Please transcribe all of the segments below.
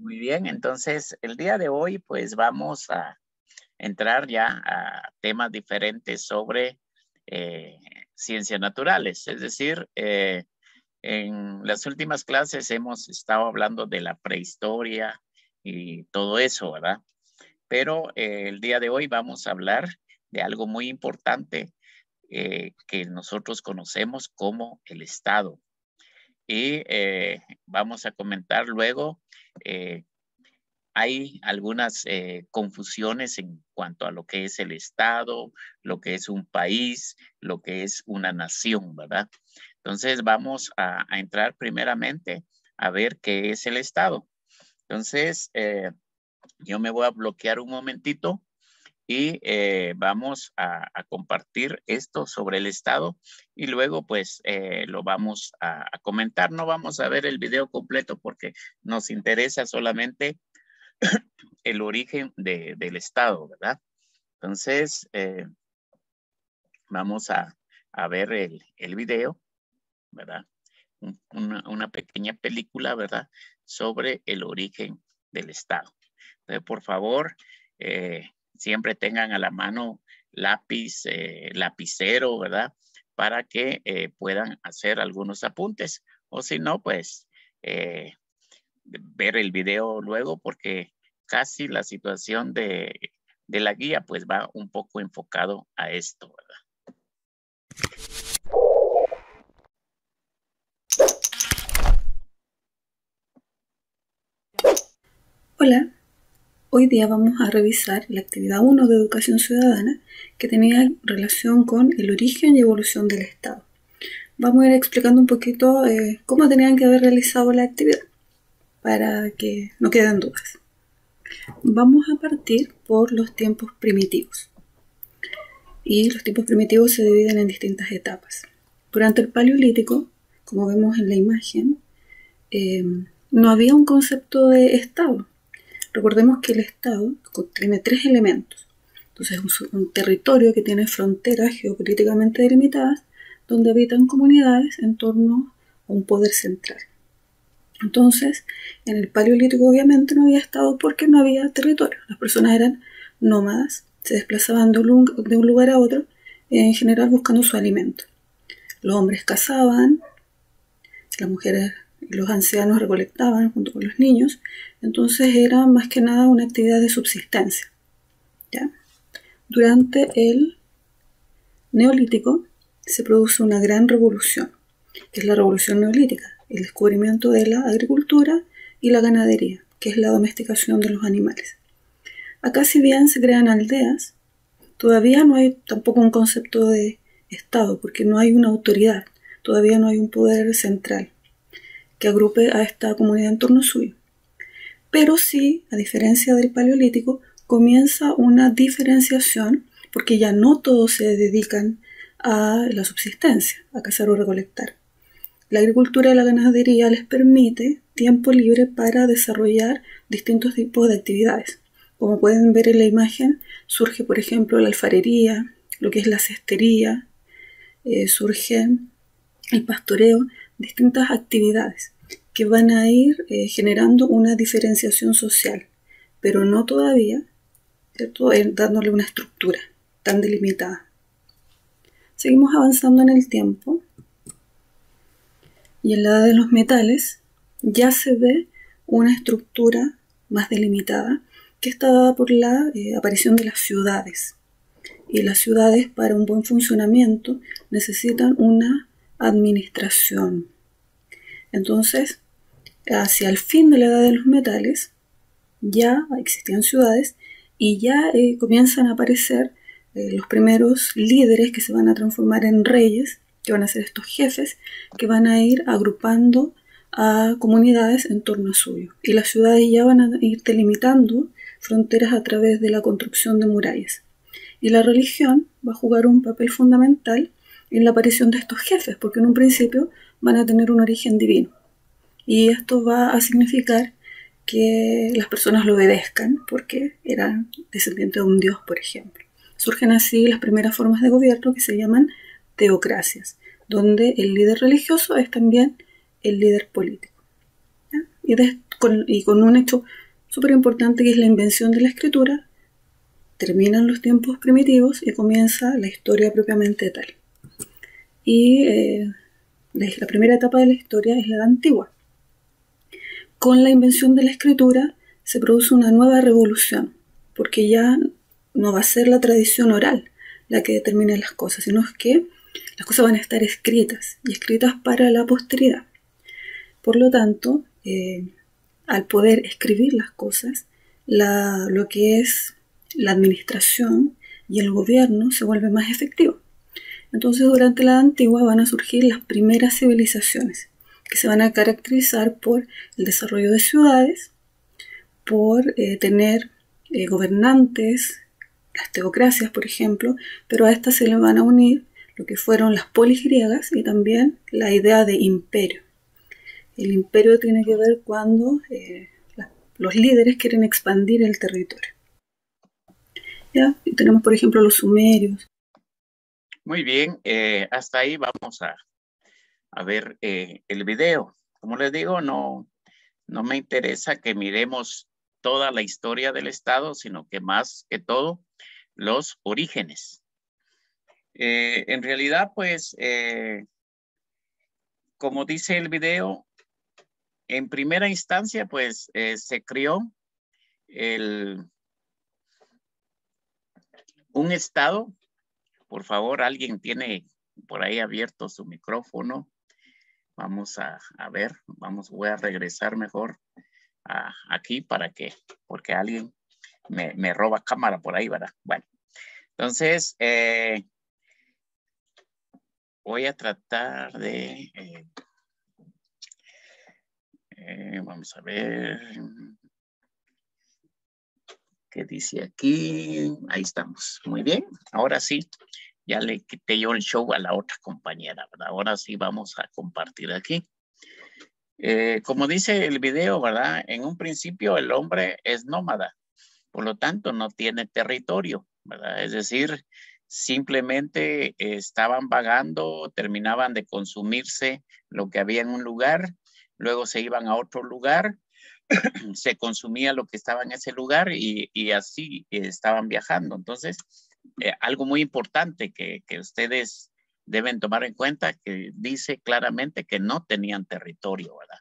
Muy bien, entonces el día de hoy pues vamos a entrar ya a temas diferentes sobre ciencias naturales. Es decir, en las últimas clases hemos estado hablando de la prehistoria y todo eso, ¿verdad? Pero el día de hoy vamos a hablar de algo muy importante que nosotros conocemos como el Estado. Y vamos a comentar luego, hay algunas confusiones en cuanto a lo que es el Estado, lo que es un país, lo que es una nación, ¿verdad? Entonces vamos a entrar primeramente a ver qué es el Estado. Entonces, yo me voy a bloquear un momentito y vamos a compartir esto sobre el Estado y luego pues lo vamos a comentar. No vamos a ver el video completo porque nos interesa solamente el origen del Estado, ¿verdad? Entonces, vamos a ver el video, ¿verdad? Una pequeña película, ¿verdad? Sobre el origen del Estado. Entonces, por favor, siempre tengan a la mano lápiz, lapicero, ¿verdad? Para que puedan hacer algunos apuntes. O si no, pues ver el video luego porque casi la situación de la guía pues va un poco enfocado a esto, ¿verdad? Hola, hoy día vamos a revisar la actividad 1 de Educación Ciudadana que tenía relación con el origen y evolución del Estado. Vamos a ir explicando un poquito cómo tenían que haber realizado la actividad para que no queden dudas. Vamos a partir por los tiempos primitivos. Y los tiempos primitivos se dividen en distintas etapas. Durante el Paleolítico, como vemos en la imagen, no había un concepto de Estado. Recordemos que el Estado tiene tres elementos. Entonces, un territorio que tiene fronteras geopolíticamente delimitadas, donde habitan comunidades en torno a un poder central. Entonces, en el Paleolítico obviamente no había Estado porque no había territorio. Las personas eran nómadas, se desplazaban de un lugar a otro, en general buscando su alimento. Los hombres cazaban, las mujeres y los ancianos recolectaban junto con los niños, entonces era más que nada una actividad de subsistencia. ¿Ya? Durante el Neolítico se produce una gran revolución, que es la revolución neolítica, el descubrimiento de la agricultura y la ganadería, que es la domesticación de los animales. Acá, si bien se crean aldeas, todavía no hay tampoco un concepto de Estado, porque no hay una autoridad, todavía no hay un poder central que agrupe a esta comunidad en torno suyo. Pero sí, a diferencia del Paleolítico, comienza una diferenciación porque ya no todos se dedican a la subsistencia, a cazar o recolectar. La agricultura y la ganadería les permite tiempo libre para desarrollar distintos tipos de actividades. Como pueden ver en la imagen, surge por ejemplo la alfarería, lo que es la cestería, surge el pastoreo, distintas actividades que van a ir generando una diferenciación social, pero no todavía, ¿cierto?, dándole una estructura tan delimitada. Seguimos avanzando en el tiempo y en la edad de los metales ya se ve una estructura más delimitada que está dada por la aparición de las ciudades. Y las ciudades, para un buen funcionamiento, necesitan una administración. Entonces, hacia el fin de la edad de los metales, ya existían ciudades y ya comienzan a aparecer los primeros líderes que se van a transformar en reyes, que van a ser estos jefes, que van a ir agrupando a comunidades en torno a suyo. Y las ciudades ya van a ir delimitando fronteras a través de la construcción de murallas. Y la religión va a jugar un papel fundamental en la aparición de estos jefes, porque en un principio van a tener un origen divino. Y esto va a significar que las personas lo obedezcan porque eran descendientes de un dios, por ejemplo. Surgen así las primeras formas de gobierno que se llaman teocracias, donde el líder religioso es también el líder político. ¿Ya? Y con un hecho súper importante que es la invención de la escritura. Terminan los tiempos primitivos y comienza la historia propiamente tal. Y la primera etapa de la historia es la edad antigua. Con la invención de la escritura se produce una nueva revolución, porque ya no va a ser la tradición oral la que determine las cosas, sino es que las cosas van a estar escritas, y escritas para la posteridad. Por lo tanto, al poder escribir las cosas, lo que es la administración y el gobierno se vuelve más efectivo. Entonces, durante la Edad Antigua van a surgir las primeras civilizaciones, que se van a caracterizar por el desarrollo de ciudades, por tener gobernantes, las teocracias, por ejemplo, pero a estas se le van a unir lo que fueron las polis griegas y también la idea de imperio. El imperio tiene que ver cuando los líderes quieren expandir el territorio. ¿Ya? Y tenemos, por ejemplo, los sumerios. Muy bien, hasta ahí vamos a ver el video. Como les digo, no me interesa que miremos toda la historia del Estado, sino que más que todo los orígenes. En realidad, pues, como dice el video, en primera instancia, pues, se creó un Estado. Por favor, alguien tiene por ahí abierto su micrófono. Vamos a ver, voy a regresar mejor aquí porque alguien me roba cámara por ahí, ¿verdad? Bueno, entonces voy a tratar de, vamos a ver, ¿qué dice aquí? Ahí estamos, muy bien, ahora sí. Ya le quité yo el show a la otra compañera, ¿verdad? Ahora sí vamos a compartir aquí. Como dice el video, ¿verdad? En un principio el hombre es nómada, por lo tanto no tiene territorio, ¿verdad? Es decir, simplemente estaban vagando, terminaban de consumirse lo que había en un lugar, luego se iban a otro lugar, se consumía lo que estaba en ese lugar y así estaban viajando. Entonces, algo muy importante que ustedes deben tomar en cuenta, que dice claramente que no tenían territorio, ¿verdad?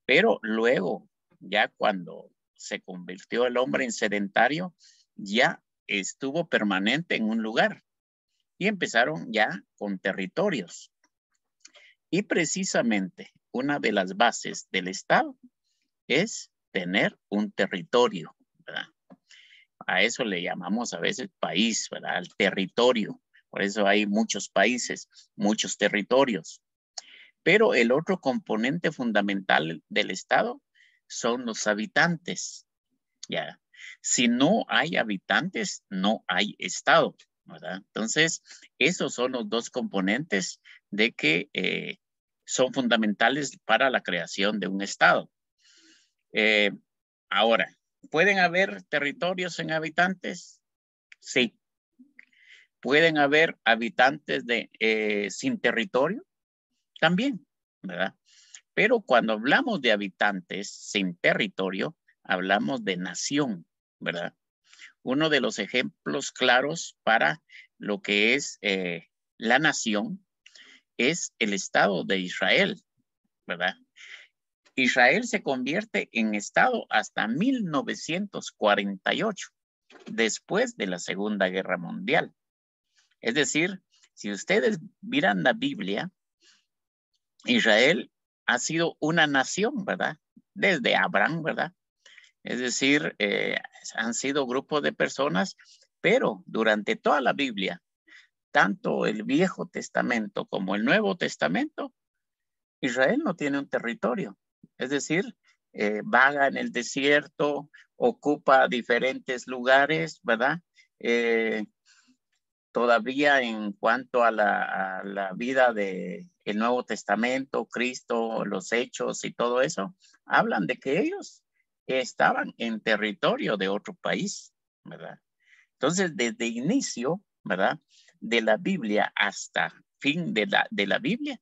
Pero luego, ya cuando se convirtió el hombre en sedentario, ya estuvo permanente en un lugar y empezaron ya con territorios. Y precisamente una de las bases del Estado es tener un territorio, ¿verdad? A eso le llamamos a veces país, ¿verdad? Al territorio. Por eso hay muchos países, muchos territorios. Pero el otro componente fundamental del Estado son los habitantes. ¿Ya? Si no hay habitantes, no hay Estado, ¿verdad? Entonces, esos son los dos componentes de que son fundamentales para la creación de un Estado. Ahora, ¿pueden haber territorios sin habitantes? Sí. ¿Pueden haber habitantes sin territorio? También, ¿verdad? Pero cuando hablamos de habitantes sin territorio, hablamos de nación, ¿verdad? Uno de los ejemplos claros para lo que es la nación es el Estado de Israel, ¿verdad? Israel se convierte en Estado hasta 1948, después de la Segunda Guerra Mundial. Es decir, si ustedes miran la Biblia, Israel ha sido una nación, ¿verdad? Desde Abraham, ¿verdad? Es decir, han sido grupos de personas, pero durante toda la Biblia, tanto el Viejo Testamento como el Nuevo Testamento, Israel no tiene un territorio. Es decir, vaga en el desierto, ocupa diferentes lugares, ¿verdad? Todavía en cuanto a la vida del Nuevo Testamento, Cristo, los hechos y todo eso, hablan de que ellos estaban en territorio de otro país, ¿verdad? Entonces, desde inicio, ¿verdad? De la Biblia hasta fin de la Biblia,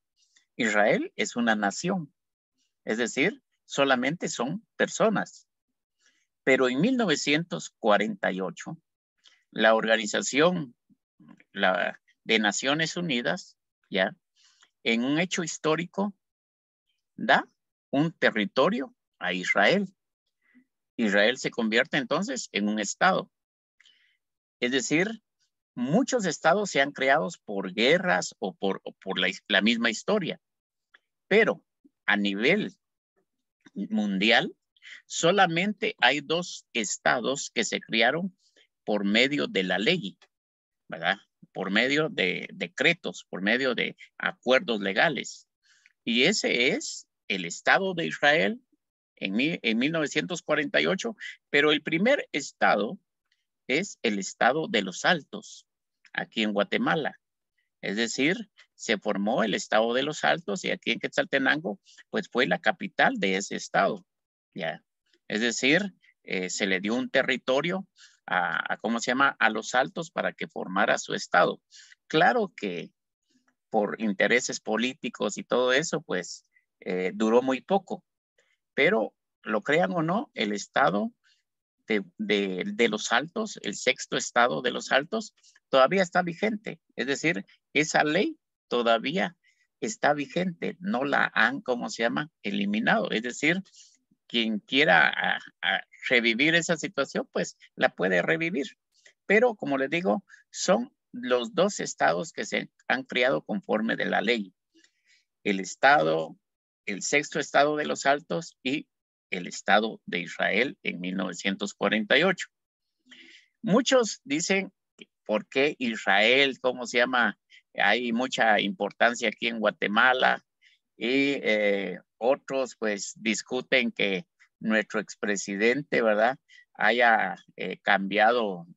Israel es una nación. Es decir, solamente son personas. Pero en 1948, la Organización de Naciones Unidas, ya, en un hecho histórico, da un territorio a Israel. Israel se convierte entonces en un estado. Es decir, muchos estados se han creado por guerras o por la misma historia, pero a nivel mundial solamente hay 2 estados que se crearon por medio de la ley, ¿verdad? Por medio de decretos, por medio de acuerdos legales. Y ese es el Estado de Israel en 1948, pero el primer estado es el Estado de los Altos, aquí en Guatemala. Es decir, se formó el Estado de los Altos y aquí en Quetzaltenango, pues fue la capital de ese estado. ¿Ya? Es decir, se le dio un territorio ¿cómo se llama? A los Altos para que formara su estado. Claro que por intereses políticos y todo eso, pues duró muy poco. Pero, lo crean o no, el estado de los Altos, el 6º estado de los Altos, todavía está vigente. Es decir, esa ley todavía está vigente. No la han, ¿cómo se llama? Eliminado. Es decir, quien quiera revivir esa situación, pues la puede revivir. Pero, como les digo, son los 2 estados que se han creado conforme de la ley. El 6º estado de los Altos y el Estado de Israel en 1948. Muchos dicen, ¿por qué Israel? ¿Cómo se llama? Hay mucha importancia aquí en Guatemala. Y otros pues discuten que nuestro expresidente, ¿verdad?, haya cambiado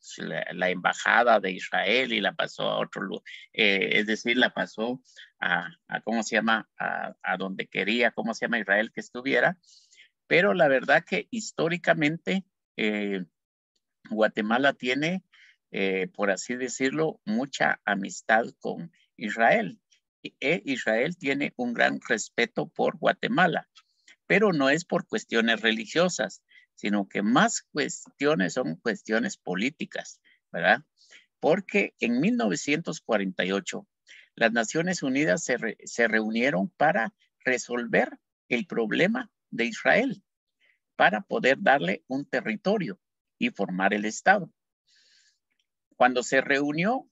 la embajada de Israel y la pasó a otro lugar, es decir, la pasó ¿cómo se llama?, a donde quería, ¿cómo se llama?, Israel que estuviera. Pero la verdad que históricamente Guatemala tiene, por así decirlo, mucha amistad con Israel. Israel tiene un gran respeto por Guatemala, pero no es por cuestiones religiosas, sino que más cuestiones son cuestiones políticas, ¿verdad? Porque en 1948 las Naciones Unidas se reunieron para resolver el problema de Israel, para poder darle un territorio y formar el Estado. Cuando se reunió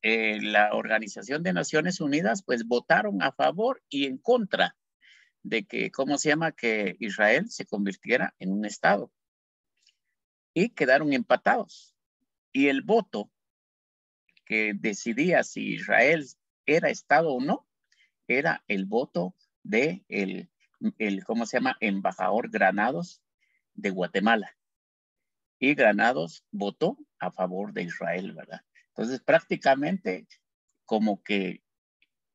la Organización de Naciones Unidas, pues votaron a favor y en contra de que, ¿cómo se llama?, que Israel se convirtiera en un estado. Y quedaron empatados. Y el voto que decidía si Israel era estado o no, era el voto de ¿cómo se llama?, embajador Granados de Guatemala. Y Granados votó a favor de Israel, ¿verdad? Entonces, prácticamente como que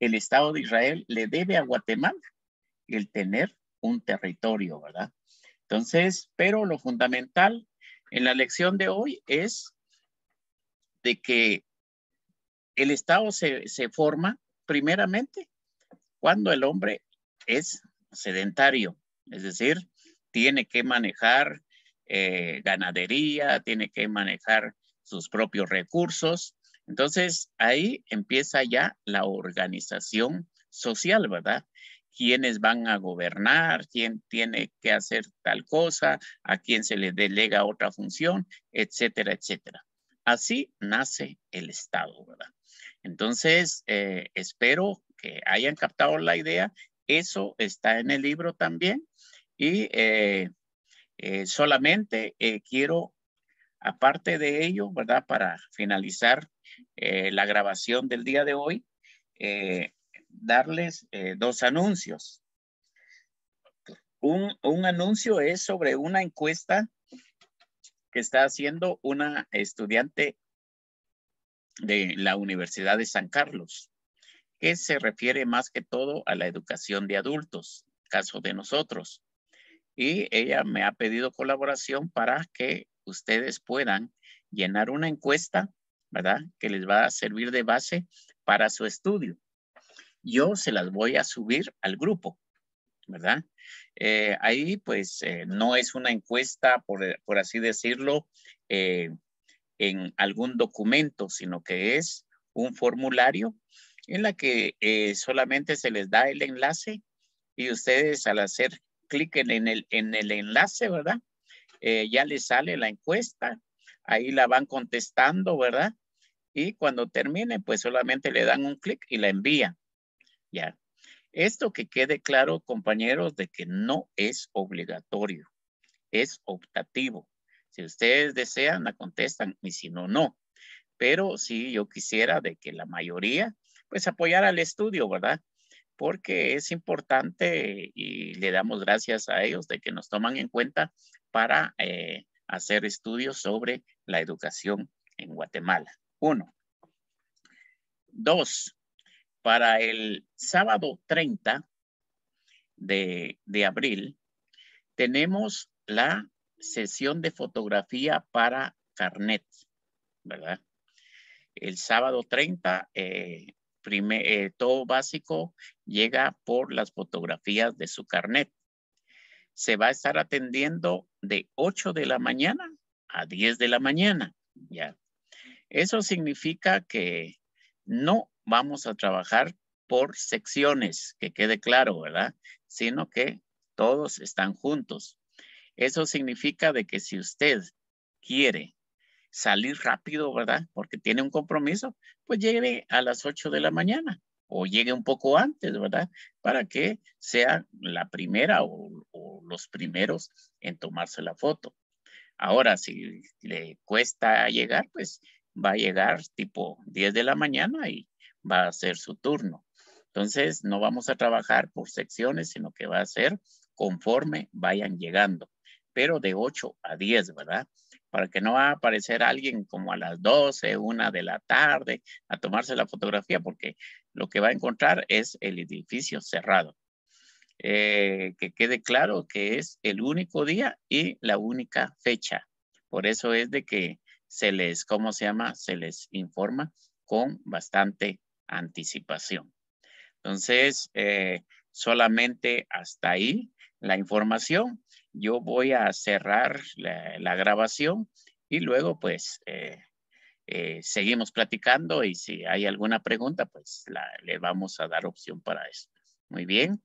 el Estado de Israel le debe a Guatemala el tener un territorio, ¿verdad? Entonces, pero lo fundamental en la lección de hoy es de que el Estado se forma primeramente cuando el hombre es sedentario, es decir, tiene que manejar ganadería, tiene que manejar sus propios recursos. Entonces, ahí empieza ya la organización social, ¿verdad? Quiénes van a gobernar, quién tiene que hacer tal cosa, a quién se le delega otra función, etcétera, etcétera. Así nace el Estado, ¿verdad? Entonces, espero que hayan captado la idea. Eso está en el libro también. Y solamente quiero, aparte de ello, ¿verdad?, para finalizar la grabación del día de hoy, darles 2 anuncios. Un anuncio es sobre una encuesta que está haciendo una estudiante de la Universidad de San Carlos, que se refiere más que todo a la educación de adultos, caso de nosotros. Y ella me ha pedido colaboración para que ustedes puedan llenar una encuesta, ¿verdad?, que les va a servir de base para su estudio. Yo se las voy a subir al grupo. ¿verdad? Ahí pues no es una encuesta, por así decirlo, en algún documento, sino que es un formulario en la que solamente se les da el enlace y ustedes al hacer clic en el enlace, ¿verdad? Ya les sale la encuesta, ahí la van contestando, ¿verdad? Y cuando termine, pues solamente le dan un clic y la envían, ¿ya? Esto que quede claro, compañeros, de que no es obligatorio, es optativo. Si ustedes desean, la contestan y si no, no. Pero sí, yo quisiera de que la mayoría, pues apoyara el estudio, ¿verdad? Porque es importante y le damos gracias a ellos de que nos toman en cuenta para hacer estudios sobre la educación en Guatemala. 1. 2. Para el sábado 30 de abril, tenemos la sesión de fotografía para carnet, ¿verdad? El sábado 30, todo básico llega por las fotografías de su carnet. Se va a estar atendiendo de 8 de la mañana a 10 de la mañana, ¿ya? Eso significa que no vamos a trabajar por secciones, que quede claro, ¿verdad? Sino que todos están juntos. Eso significa de que si usted quiere salir rápido, ¿verdad? Porque tiene un compromiso, pues llegue a las 8 de la mañana o llegue un poco antes, ¿verdad? Para que sea la primera o los primeros en tomarse la foto. Ahora, si le cuesta llegar, pues va a llegar tipo 10 de la mañana y va a ser su turno. Entonces, no vamos a trabajar por secciones, sino que va a ser conforme vayan llegando, pero de 8 a 10, ¿verdad? Para que no va a aparecer alguien como a las 12, 1 de la tarde a tomarse la fotografía, porque lo que va a encontrar es el edificio cerrado. Que quede claro que es el único día y la única fecha. Por eso es de que se les, ¿cómo se llama? Se les informa con bastante anticipación. Entonces, solamente hasta ahí la información. Yo voy a cerrar la grabación y luego pues seguimos platicando y si hay alguna pregunta, pues le vamos a dar opción para eso. Muy bien.